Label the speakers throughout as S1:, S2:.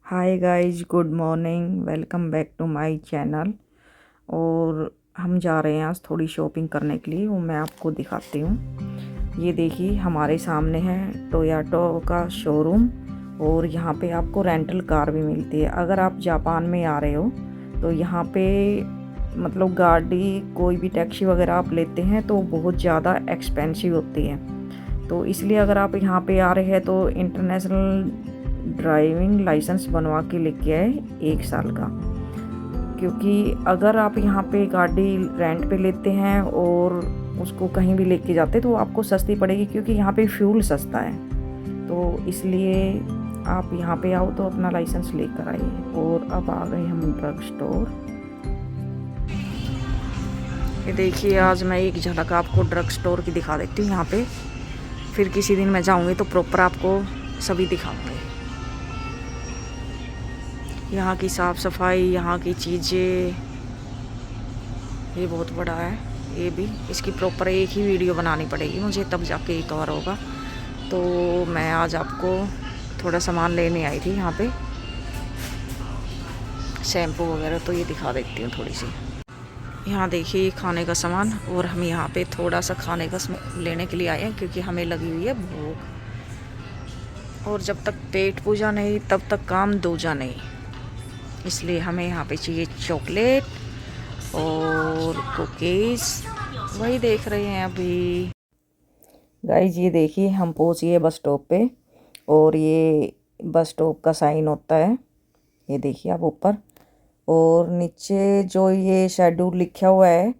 S1: Hi guys, good morning, welcome back to my channel. और हम जा रहे हैं आज थोड़ी शॉपिंग करने के लिए, वो मैं आपको दिखाती हूँ। ये देखिए हमारे सामने है टोयोटा का शोरूम और यहाँ पे आपको रेंटल कार भी मिलती है। अगर आप जापान में आ रहे हो तो यहाँ पे मतलब गाड़ी कोई भी टैक्सी वगैरह आप लेते हैं तो बहुत ज़्यादा एक्सपेंसिव होती है। तो इसलिए अगर आप यहाँ पे आ रहे हैं तो इंटरनेशनल ड्राइविंग लाइसेंस बनवा के लेके आए 1 साल का। क्योंकि अगर आप यहाँ पे गाड़ी रेंट पे लेते हैं और उसको कहीं भी लेके जाते तो आपको सस्ती पड़ेगी, क्योंकि यहाँ पे फ्यूल सस्ता है। तो इसलिए आप यहाँ पे आओ तो अपना लाइसेंस लेकर आइए। और अब आ गए हम ड्रग स्टोर। ये देखिए आज मैं एक झलक आपको ड्रग स्टोर की दिखा देती हूँ यहाँ पे। फिर किसी दिन मैं जाऊँगी तो प्रॉपर आपको सभी दिखाऊंगी। यहाँ की साफ़ सफाई, यहाँ की चीज़ें, ये बहुत बड़ा है। ये भी इसकी प्रॉपर एक ही वीडियो बनानी पड़ेगी मुझे, तब जाके ये कवर होगा। तो मैं आज आपको थोड़ा सामान लेने आई थी यहाँ पे, शैम्पू वगैरह, तो ये दिखा देती हूँ थोड़ी सी। यहाँ देखिए खाने का सामान, और हम यहाँ पे थोड़ा सा खाने का लेने के लिए आए हैं क्योंकि हमें लगी हुई है भूख। और जब तक पेट पूजा नहीं तब तक काम दूजा नहीं, इसलिए हमें यहाँ पे चाहिए चॉकलेट और कुकीज़। वही देख रहे हैं अभी। गाइस ये देखिए हम पहुँच गए बस स्टॉप पे, और ये बस स्टॉप का साइन होता है, ये देखिए आप ऊपर। और नीचे जो ये शेड्यूल लिखा हुआ है,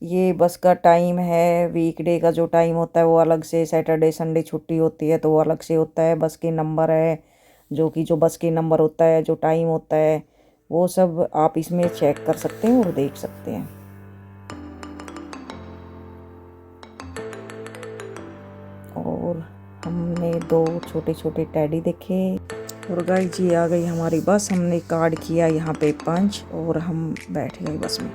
S1: ये बस का टाइम है। वीकडे का जो टाइम होता है वो अलग से, सैटरडे संडे छुट्टी होती है तो वो अलग से होता है। बस के नंबर है, जो बस के नंबर होता है, जो टाइम होता है, वो सब आप इसमें चेक कर सकते हैं और देख सकते हैं। और हमने 2 छोटे छोटे टेडी देखे। और गाइस जी आ गई हमारी बस। हमने कार्ड किया यहाँ पे पंच और हम बैठ गए बस में।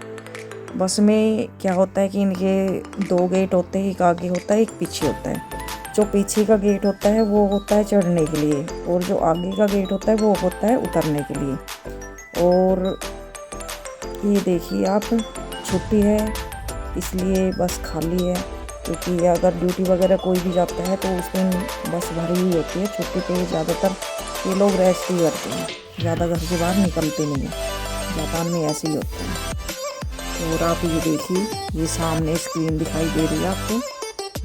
S1: बस में क्या होता है कि इनके 2 गेट होते हैं, एक आगे होता है एक पीछे होता है। जो पीछे का गेट होता है वो होता है चढ़ने के लिए, और जो आगे का गेट होता है वो होता है उतरने के लिए। और ये देखिए आप, छुट्टी है इसलिए बस खाली है, क्योंकि अगर ड्यूटी वगैरह कोई भी जाता है तो उस दिन बस भरी हुई होती है। छुट्टी पे ज़्यादातर ये लोग रेस्ट ही करते हैं, ज़्यादा घर से बाहर निकलते नहीं हैं। जापान में ऐसे ही होता है। और आप ये देखिए, ये सामने स्क्रीन दिखाई दे रही है आपको,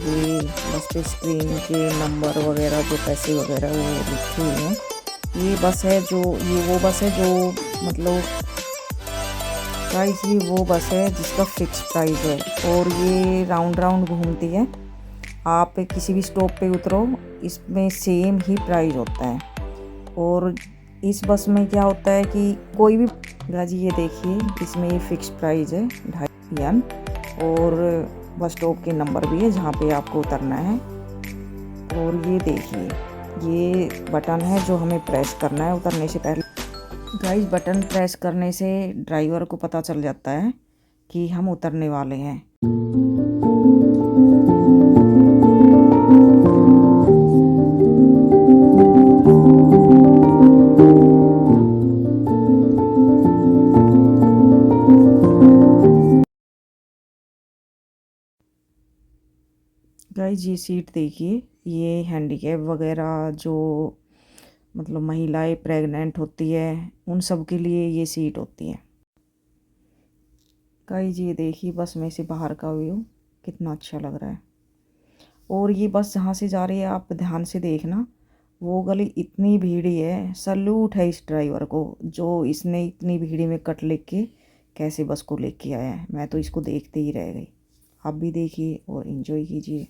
S1: ये बस पे स्क्रीन के नंबर वगैरह, जो पैसे वगैरह वो लिखे हुए हैं। ये बस है जो, ये वो बस है जो मतलब प्राइस, ये वो बस है जिसका फिक्स प्राइस है, और ये राउंड राउंड घूमती है। आप किसी भी स्टॉप पे उतरो, इसमें सेम ही प्राइस होता है। और इस बस में क्या होता है कि कोई भी गाजी, ये देखिए इसमें ये फिक्स प्राइस है 2.5 यन, और बस स्टॉप के नंबर भी है जहाँ पे आपको उतरना है। और ये देखिए ये बटन है जो हमें प्रेस करना है उतरने से पहले। गाइस बटन प्रेस करने से ड्राइवर को पता चल जाता है कि हम उतरने वाले हैं। गाइस ये सीट देखिए, ये हैंडीकैप वगैरह जो मतलब महिलाएं प्रेग्नेंट होती है उन सब के लिए ये सीट होती है। गाइस ये देखिए बस में से बाहर का व्यू कितना अच्छा लग रहा है। और ये बस जहाँ से जा रही है आप ध्यान से देखना, वो गली इतनी भीड़ी है। सल्यूट है इस ड्राइवर को, जो इसने इतनी भीड़ी में कट लेके कैसे बस को लेके आया है। मैं तो इसको देखते ही रह गई। आप भी देखिए और एंजॉय कीजिए।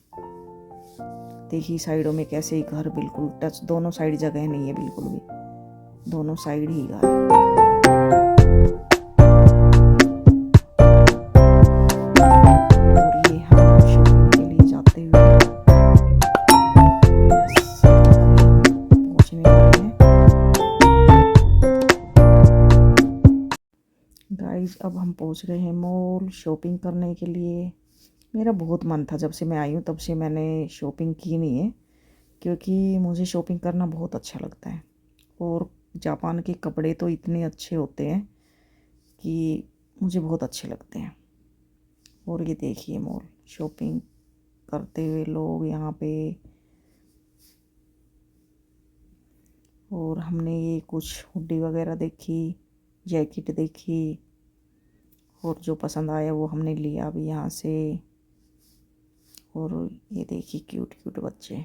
S1: देखिए साइडों में कैसे ही घर बिल्कुल टच, दोनों साइड जगह नहीं है बिल्कुल भी, दोनों साइड ही घर है। और ये हम शॉपिंग के लिए जाते हुए पहुंचने वाले हैं। गाइस अब हम पहुंच गए हैं मॉल शॉपिंग करने के लिए। मेरा बहुत मन था, जब से मैं आई हूँ तब से मैंने शॉपिंग की नहीं है, क्योंकि मुझे शॉपिंग करना बहुत अच्छा लगता है। और जापान के कपड़े तो इतने अच्छे होते हैं कि मुझे बहुत अच्छे लगते हैं। और ये देखिए मॉल, शॉपिंग करते हुए लोग यहाँ पे। और हमने ये कुछ हुडी वगैरह देखी, जैकेट देखी, और जो पसंद आया वो हमने लिया भी यहाँ से। और ये देखिए क्यूट क्यूट बच्चे।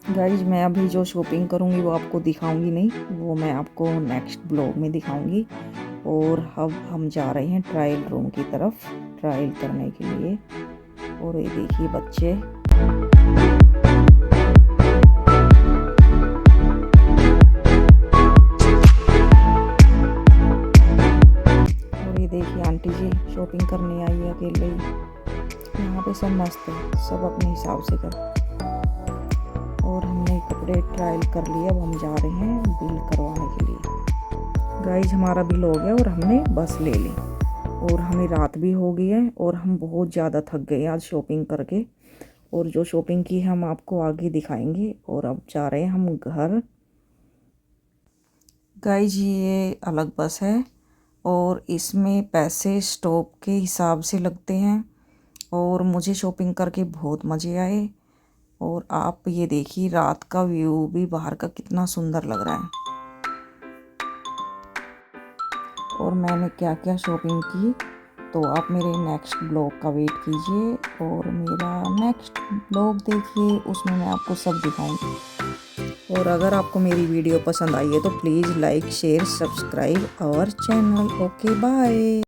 S1: गाइज मैं अभी जो शॉपिंग करूँगी वो आपको दिखाऊंगी नहीं, वो मैं आपको नेक्स्ट ब्लॉग में दिखाऊंगी। और अब हम जा रहे हैं ट्रायल रूम की तरफ ट्रायल करने के लिए। और ये देखिए बच्चे। और ये देखिए आंटी जी शॉपिंग करने आई है अकेले ही। यहाँ पे सब मस्त है, सब अपने हिसाब से कर। और हमने कपड़े ट्रायल कर लिए, अब हम जा रहे हैं बिल करवाने के लिए। गाइज हमारा बिल हो गया और हमने बस ले ली। और हमें रात भी हो गई है और हम बहुत ज़्यादा थक गए आज शॉपिंग करके। और जो शॉपिंग की हम आपको आगे दिखाएंगे। और अब जा रहे हैं हम घर। गाइज ये अलग बस है और इसमें पैसे स्टॉप के हिसाब से लगते हैं। और मुझे शॉपिंग करके बहुत मज़े आए। और आप ये देखिए रात का व्यू भी बाहर का कितना सुंदर लग रहा है। और मैंने क्या क्या शॉपिंग की तो आप मेरे नेक्स्ट ब्लॉग का वेट कीजिए। और मेरा नेक्स्ट ब्लॉग देखिए, उसमें मैं आपको सब दिखाऊंगी। और अगर आपको मेरी वीडियो पसंद आई है तो please like share subscribe our channel. Okay bye.